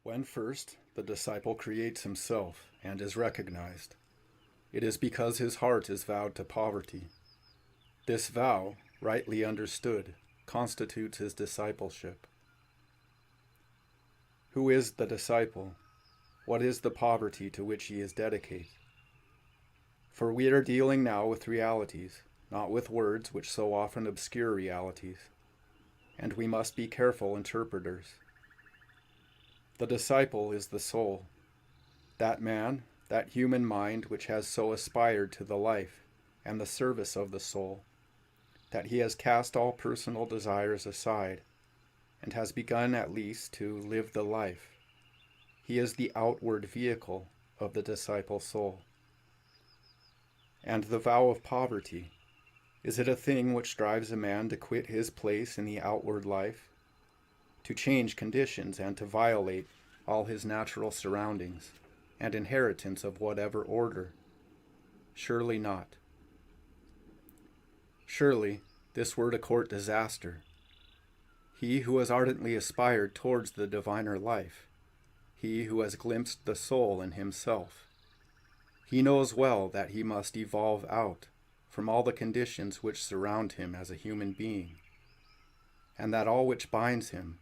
When first the disciple creates himself and is recognized, it is because his heart is vowed to poverty. This vow, rightly understood, constitutes his discipleship. Who is the disciple? What is the poverty to which he is dedicated? For we are dealing now with realities, not with words which so often obscure realities, and we must be careful interpreters. The disciple is the soul, that man, that human mind which has so aspired to the life and the service of the soul, that he has cast all personal desires aside, and has begun at least to live the life. He is the outward vehicle of the disciple soul. And the vow of poverty, is it a thing which drives a man to quit his place in the outward life, to change conditions and to violate all his natural surroundings and inheritance of whatever order? Surely not. Surely this were to court disaster. He who has ardently aspired towards the diviner life, he who has glimpsed the soul in himself, he knows well that he must evolve out from all the conditions which surround him as a human being, and that all which binds him,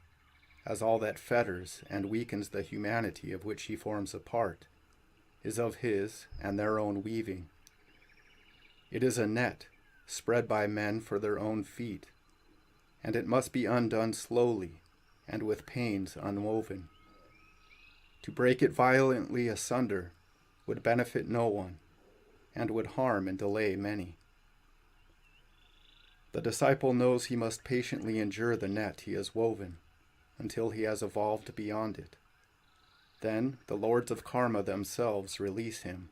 as all that fetters and weakens the humanity of which he forms a part, is of his and their own weaving. It is a net spread by men for their own feet, and it must be undone slowly and with pains unwoven. To break it violently asunder would benefit no one, and would harm and delay many. The disciple knows he must patiently endure the net he has woven, until he has evolved beyond it. Then the lords of karma themselves release him.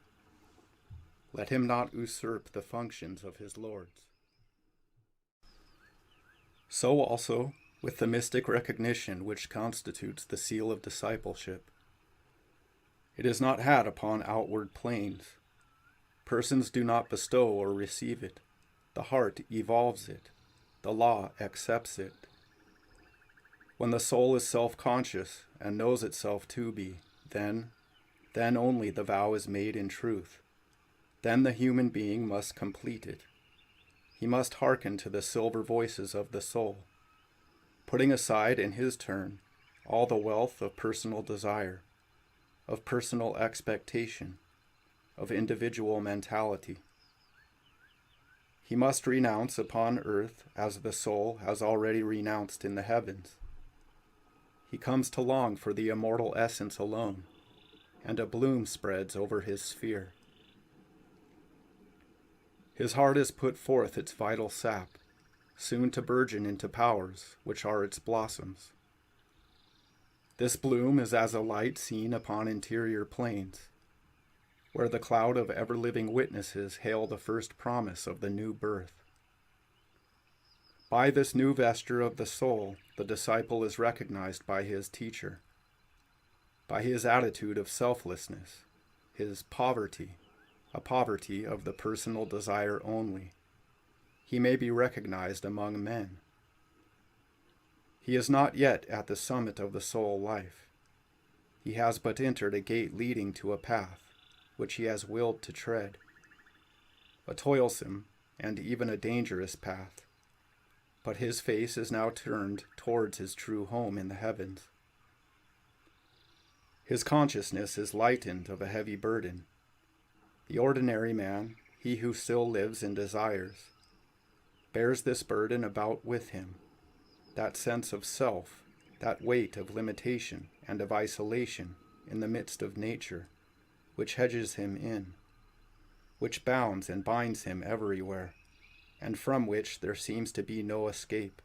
Let him not usurp the functions of his lords. So also with the mystic recognition which constitutes the seal of discipleship. It is not had upon outward planes. Persons do not bestow or receive it. The heart evolves it. The law accepts it. When the soul is self-conscious and knows itself to be, then only the vow is made in truth. Then the human being must complete it. He must hearken to the silver voices of the soul, putting aside in his turn all the wealth of personal desire, of personal expectation, of individual mentality. He must renounce upon earth as the soul has already renounced in the heavens. He comes to long for the immortal essence alone, and a bloom spreads over his sphere. His heart has put forth its vital sap, soon to burgeon into powers which are its blossoms. This bloom is as a light seen upon interior plains, where the cloud of ever-living witnesses hail the first promise of the new birth. By this new vesture of the soul, the disciple is recognized by his teacher. By his attitude of selflessness, his poverty, a poverty of the personal desire only, he may be recognized among men. He is not yet at the summit of the soul life. He has but entered a gate leading to a path which he has willed to tread, a toilsome and even a dangerous path, but his face is now turned towards his true home in the heavens. His consciousness is lightened of a heavy burden. The ordinary man, he who still lives in desires, bears this burden about with him, that sense of self, that weight of limitation and of isolation in the midst of nature, which hedges him in. which bounds and binds him everywhere, and from which there seems to be no escape.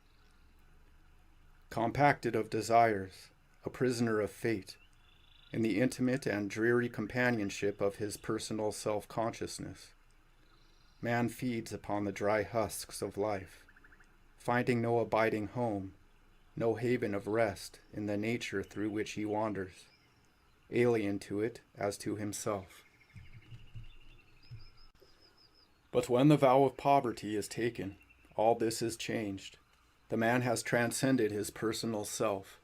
Compacted of desires, a prisoner of fate, in the intimate and dreary companionship of his personal self-consciousness, man feeds upon the dry husks of life, finding no abiding home, no haven of rest in the nature through which he wanders, alien to it as to himself. But when the vow of poverty is taken, all this is changed. The man has transcended his personal self.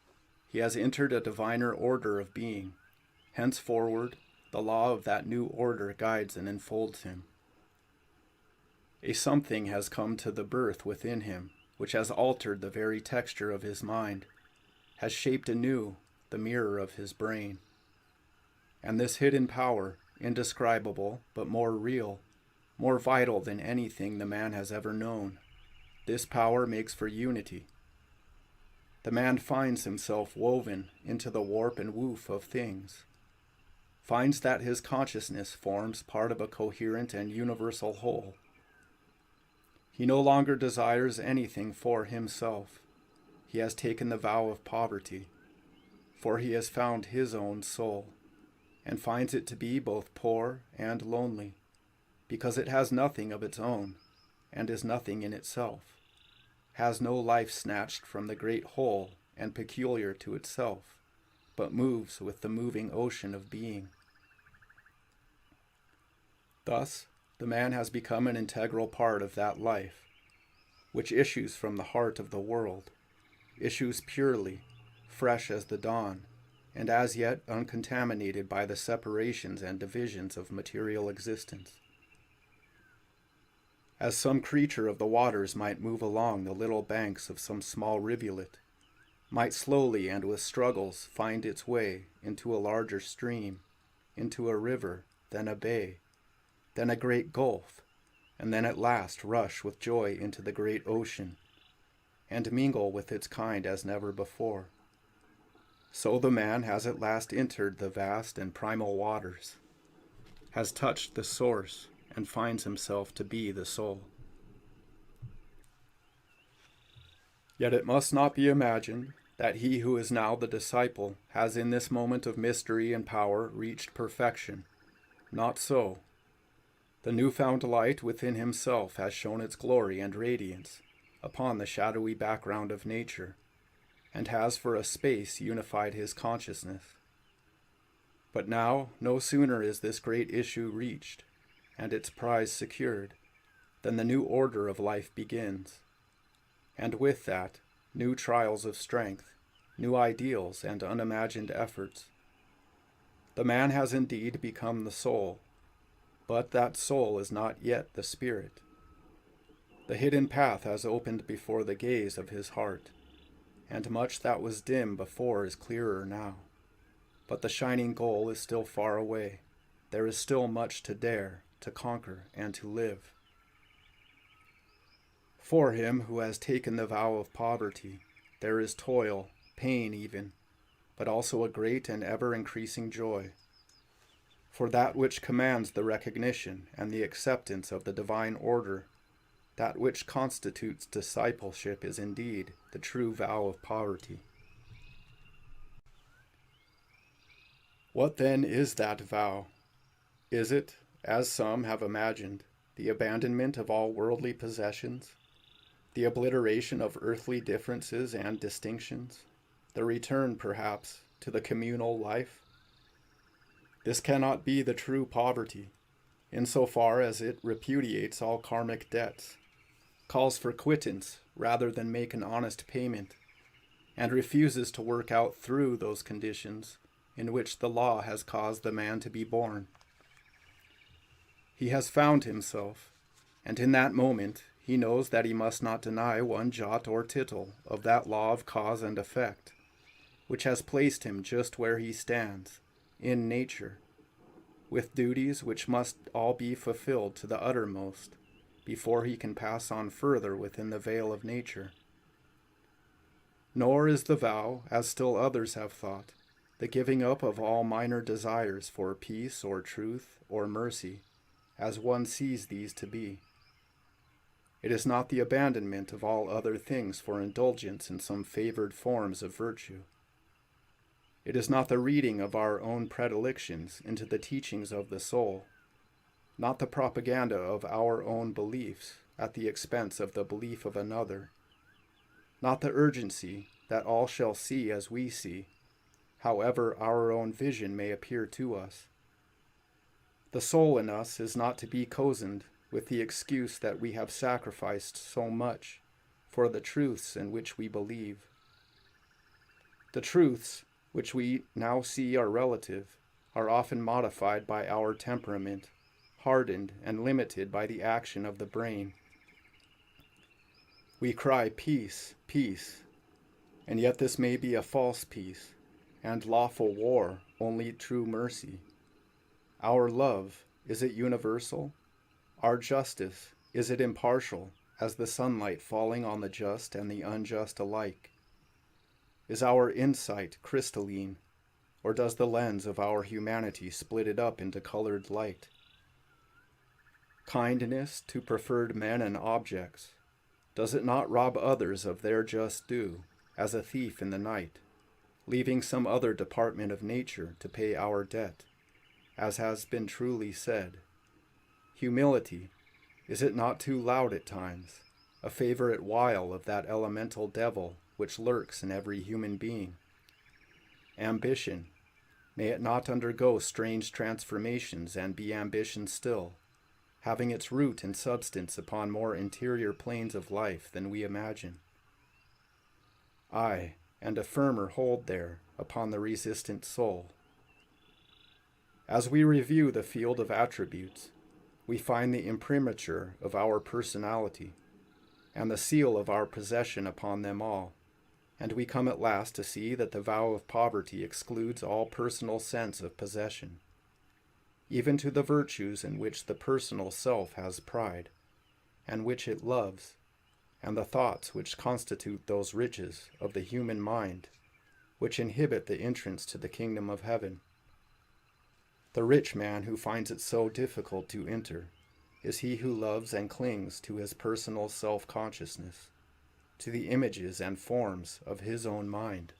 He has entered a diviner order of being. Henceforward, the law of that new order guides and enfolds him. A something has come to the birth within him, which has altered the very texture of his mind, has shaped anew the mirror of his brain. And this hidden power, indescribable but more real, more vital than anything the man has ever known, this power makes for unity. The man finds himself woven into the warp and woof of things, finds that his consciousness forms part of a coherent and universal whole. He no longer desires anything for himself. He has taken the vow of poverty, for he has found his own soul, and finds it to be both poor and lonely, because it has nothing of its own, and is nothing in itself, has no life snatched from the great whole and peculiar to itself, but moves with the moving ocean of being. Thus, the man has become an integral part of that life, which issues from the heart of the world, issues purely, fresh as the dawn, and as yet uncontaminated by the separations and divisions of material existence. As some creature of the waters might move along the little banks of some small rivulet, might slowly and with struggles find its way into a larger stream, into a river, then a bay, then a great gulf, and then at last rush with joy into the great ocean, and mingle with its kind as never before. So the man has at last entered the vast and primal waters, has touched the source, and finds himself to be the soul. Yet it must not be imagined that he who is now the disciple has in this moment of mystery and power reached perfection. Not so. The newfound light within himself has shown its glory and radiance upon the shadowy background of nature, and has for a space unified his consciousness. But now, no sooner is this great issue reached, and its prize secured, than the new order of life begins. And with that, new trials of strength, new ideals and unimagined efforts. The man has indeed become the soul, but that soul is not yet the spirit. The hidden path has opened before the gaze of his heart, and much that was dim before is clearer now. But the shining goal is still far away. There is still much to dare, to conquer, and to live. For him who has taken the vow of poverty, there is toil, pain even, but also a great and ever-increasing joy. For that which commands the recognition and the acceptance of the divine order, that which constitutes discipleship, is indeed the true vow of poverty. What then is that vow? Is it, as some have imagined, the abandonment of all worldly possessions, the obliteration of earthly differences and distinctions, the return, perhaps, to the communal life? This cannot be the true poverty, insofar as it repudiates all karmic debts, calls for quittance rather than make an honest payment, and refuses to work out through those conditions in which the law has caused the man to be born. He has found himself, and in that moment he knows that he must not deny one jot or tittle of that law of cause and effect, which has placed him just where he stands, in nature, with duties which must all be fulfilled to the uttermost, before he can pass on further within the veil of nature. Nor is the vow, as still others have thought, the giving up of all minor desires for peace or truth or mercy, as one sees these to be. It is not the abandonment of all other things for indulgence in some favored forms of virtue. It is not the reading of our own predilections into the teachings of the soul, not the propaganda of our own beliefs at the expense of the belief of another, not the urgency that all shall see as we see, however our own vision may appear to us. The soul in us is not to be cozened with the excuse that we have sacrificed so much for the truths in which we believe. The truths which we now see are relative are often modified by our temperament, hardened and limited by the action of the brain. We cry peace, peace, and yet this may be a false peace, and lawful war only true mercy. Our love, is it universal? Our justice, is it impartial, as the sunlight falling on the just and the unjust alike? Is our insight crystalline, or does the lens of our humanity split it up into colored light? Kindness to preferred men and objects, does it not rob others of their just due, as a thief in the night, leaving some other department of nature to pay our debt, as has been truly said? Humility, is it not too loud at times, a favorite wile of that elemental devil which lurks in every human being? Ambition, may it not undergo strange transformations and be ambition still, having its root and substance upon more interior planes of life than we imagine? Aye, and a firmer hold there upon the resistant soul. As we review the field of attributes, we find the imprimatur of our personality, and the seal of our possession upon them all, and we come at last to see that the vow of poverty excludes all personal sense of possession, even to the virtues in which the personal self has pride, and which it loves, and the thoughts which constitute those riches of the human mind, which inhibit the entrance to the kingdom of heaven. The rich man who finds it so difficult to enter is he who loves and clings to his personal self-consciousness, to the images and forms of his own mind.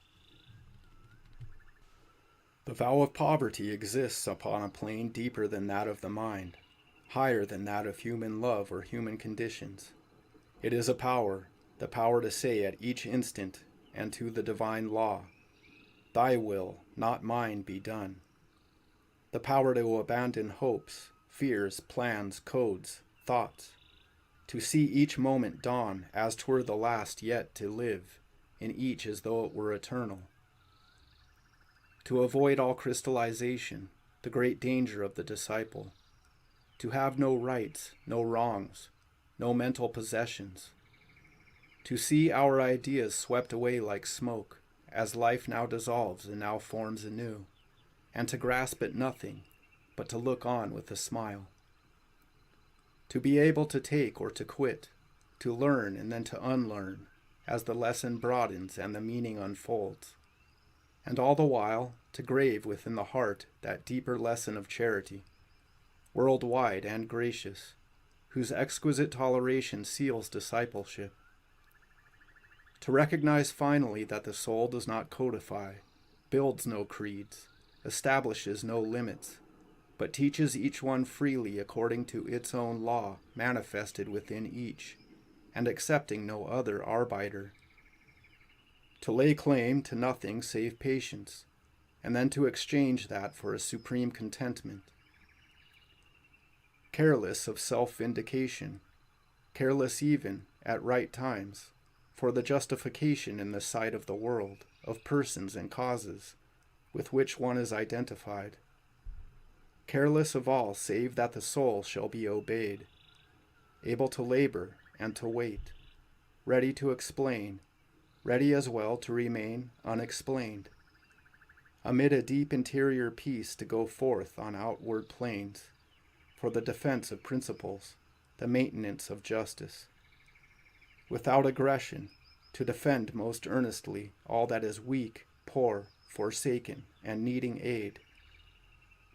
The vow of poverty exists upon a plane deeper than that of the mind, higher than that of human love or human conditions. It is a power, the power to say at each instant and to the divine law, "Thy will, not mine, be done." The power to abandon hopes, fears, plans, codes, thoughts, to see each moment dawn as 'twere the last yet to live, in each as though it were eternal. To avoid all crystallization, the great danger of the disciple. To have no rights, no wrongs, no mental possessions. To see our ideas swept away like smoke, as life now dissolves and now forms anew, and to grasp at nothing, but to look on with a smile. To be able to take or to quit, to learn and then to unlearn, as the lesson broadens and the meaning unfolds, and all the while to grave within the heart that deeper lesson of charity, worldwide and gracious, whose exquisite toleration seals discipleship. To recognize finally that the soul does not codify, builds no creeds, establishes no limits, but teaches each one freely according to its own law manifested within each, and accepting no other arbiter. To lay claim to nothing save patience, and then to exchange that for a supreme contentment. Careless of self-vindication, careless even, at right times, for the justification in the sight of the world, of persons and causes, with which one is identified. Careless of all save that the soul shall be obeyed, able to labor and to wait, ready to explain, ready as well to remain unexplained, amid a deep interior peace to go forth on outward planes, for the defense of principles, the maintenance of justice. Without aggression, to defend most earnestly all that is weak, poor, forsaken, and needing aid.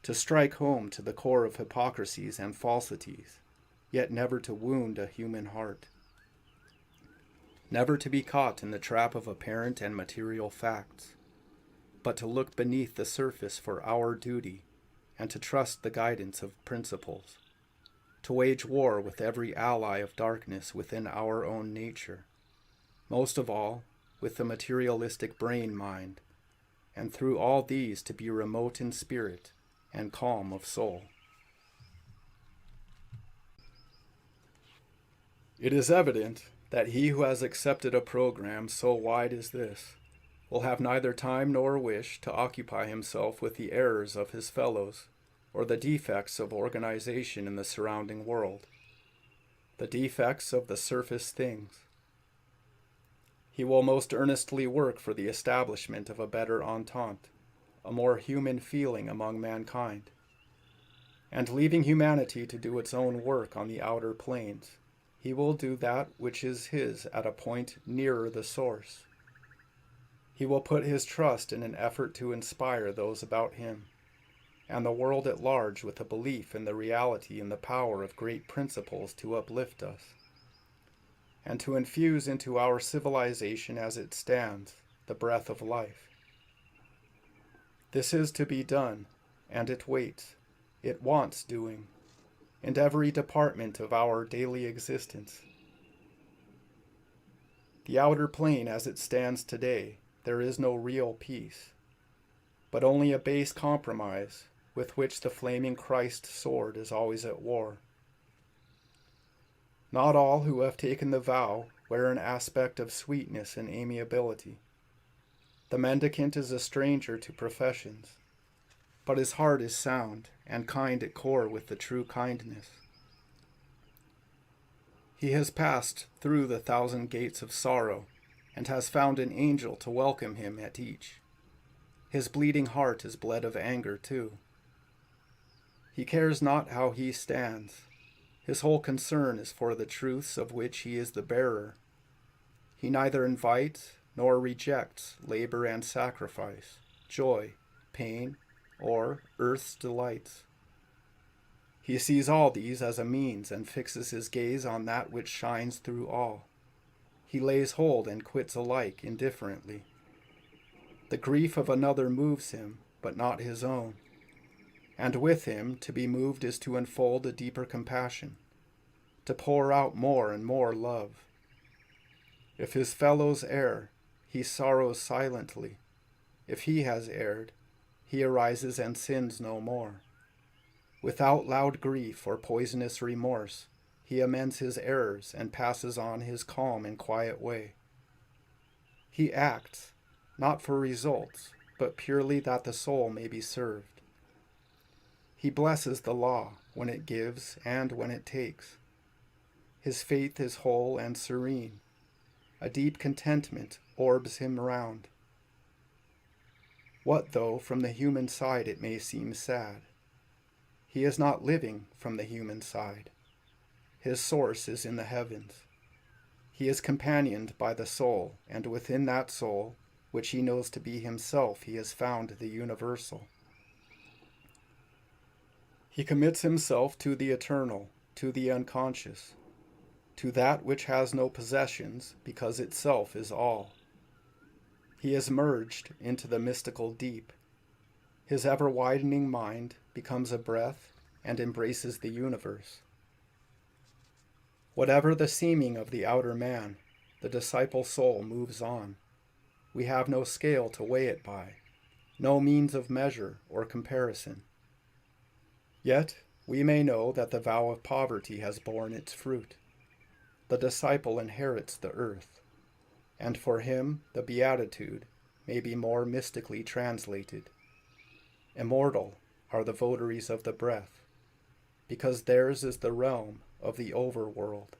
to strike home to the core of hypocrisies and falsities, yet never to wound a human heart. Never to be caught in the trap of apparent and material facts, but to look beneath the surface for our duty and to trust the guidance of principles, to wage war with every ally of darkness within our own nature, most of all with the materialistic brain mind, and through all these to be remote in spirit and calm of soul. It is evident that he who has accepted a program so wide as this will have neither time nor wish to occupy himself with the errors of his fellows or the defects of organization in the surrounding world, the defects of the surface things. He will most earnestly work for the establishment of a better entente, a more human feeling among mankind, and leaving humanity to do its own work on the outer planes, he will do that which is his at a point nearer the source. He will put his trust in an effort to inspire those about him, and the world at large with a belief in the reality and the power of great principles to uplift us, and to infuse into our civilization as it stands the breath of life. This is to be done, and it waits, it wants doing, in every department of our daily existence. The outer plane as it stands today, there is no real peace, but only a base compromise with which the flaming Christ sword is always at war. Not all who have taken the vow wear an aspect of sweetness and amiability. The mendicant is a stranger to professions, but his heart is sound and kind at core with the true kindness. He has passed through the 1,000 gates of sorrow and has found an angel to welcome him at each. His bleeding heart is bled of anger too. He cares not how he stands. His whole concern is for the truths of which he is the bearer. He neither invites nor rejects labor and sacrifice, joy, pain, or earth's delights. He sees all these as a means and fixes his gaze on that which shines through all. He lays hold and quits alike indifferently. The grief of another moves him, but not his own. And with him, to be moved is to unfold a deeper compassion, to pour out more and more love. If his fellows err, he sorrows silently. If he has erred, he arises and sins no more. Without loud grief or poisonous remorse, he amends his errors and passes on his calm and quiet way. He acts, not for results, but purely that the soul may be served. He blesses the law when it gives and when it takes. His faith is whole and serene. A deep contentment orbs him round. What though from the human side it may seem sad? He is not living from the human side. His source is in the heavens. He is companioned by the soul, and within that soul, which he knows to be himself, he has found the universal. He commits himself to the eternal, to the unconscious, to that which has no possessions, because itself is all. He is merged into the mystical deep. His ever-widening mind becomes a breath and embraces the universe. Whatever the seeming of the outer man, the disciple soul moves on. We have no scale to weigh it by, no means of measure or comparison. Yet we may know that the vow of poverty has borne its fruit. The disciple inherits the earth, and for him the beatitude may be more mystically translated. Immortal are the votaries of the breath, because theirs is the realm of the overworld.